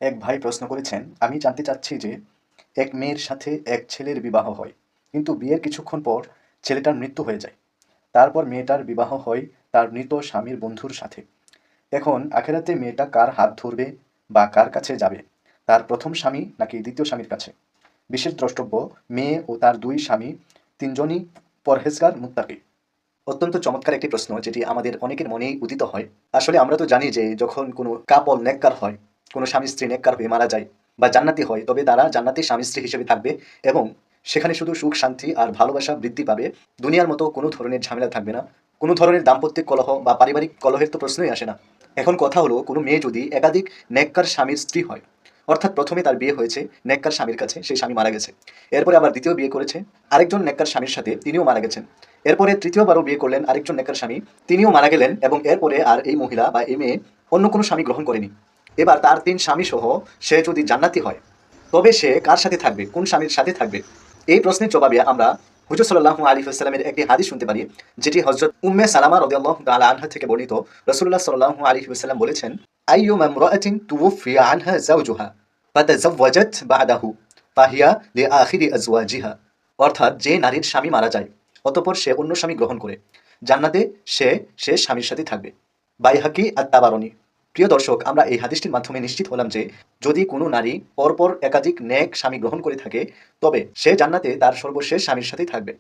এক ভাই প্রশ্ন করেছেন, আমি জানতে চাচ্ছি যে এক মেয়ের সাথে এক ছেলের বিবাহ হয়, কিন্তু বিয়ের কিছুক্ষণ পর ছেলেটার মৃত্যু হয়ে যায়। তারপর মেয়েটার বিবাহ হয় তার মৃত স্বামীর বন্ধুর সাথে। এখন আখেরাতে মেয়েটা কার হাত ধরবে বা কার কাছে যাবে, তার প্রথম স্বামী নাকি দ্বিতীয় স্বামীর কাছে? বিশেষ দ্রষ্টব্য, মেয়ে ও তার দুই স্বামী তিনজনই পরহেজগার মুত্তাকি। অত্যন্ত চমৎকার একটি প্রশ্ন, যেটি আমাদের অনেকের মনেই উদিত হয়। আসলে আমরা তো জানি যে যখন কোনো কাপল নেককার হয়, কোনো স্বামী স্ত্রী নেককার হয়ে মারা যায় বা জান্নাতি হয়, তবে তারা জান্নাতি স্বামী স্ত্রী হিসেবে থাকবে এবং সেখানে শুধু সুখ শান্তি আর ভালোবাসা বৃদ্ধি পাবে। দুনিয়ার মতো কোনো ধরনের ঝামেলা থাকবে না, কোনো ধরনের দাম্পত্যিক কলহ বা পারিবারিক কলহের তো প্রশ্নই আসে না। এখন কথা হলো, কোনো মেয়ে যদি একাধিক নেককার স্বামীর স্ত্রী হয়, অর্থাৎ প্রথমে তার বিয়ে হয়েছে নেককার স্বামীর কাছে, সেই স্বামী মারা গেছে, এরপরে আবার দ্বিতীয় বিয়ে করেছে আরেকজন নেককার স্বামীর সাথে, তিনিও মারা গেছেন, এরপরে তৃতীয়বারও বিয়ে করলেন আরেকজন নেককার স্বামী, তিনিও মারা গেলেন, এবং এরপরে আর এই মহিলা বা এই মেয়ে অন্য কোনো স্বামী গ্রহণ করেনি। এবার তার তিন স্বামী সহ সে যদি জান্নাতি হয়, তবে সে কার সাথে থাকবে, কোন স্বামীর সাথে থাকবে? এই প্রশ্নের জবাবে আমরা হুজুর সাল্লাল্লাহু আলাইহি ওয়াসাল্লামের একটি হাদিস শুনতে পারি, যেটি হযরত উম্মে সালামা রাদিয়াল্লাহু তাআলা আনহা থেকে বর্ণিত। রাসূলুল্লাহ সাল্লাল্লাহু আলাইহি ওয়াসাল্লাম বলেছেন, আইয়ুমা ইমরাআতিন তুওফিয়া আনহা যাওজুহা ফাতাযাওয়াজাত বা'দাহু ফাহিয়া লিআখিরি আজওয়াজিহা। অর্থাৎ, যে নারীর স্বামী মারা যায় অতঃপর সে অন্য স্বামী গ্রহণ করে, জান্নাতে সে শেষ স্বামীর সাথে থাকবে। বাইহাকি আত-তাবারানী। প্রিয় দর্শক, আমরা এই হাদিসটির মাধ্যমে নিশ্চিত হলাম যে যদি কোনো নারী পরপর একাধিক নেক স্বামী গ্রহণ করে থাকে, তবে সে জান্নাতে তার সর্বশেষ স্বামীর সাথেই থাকবে।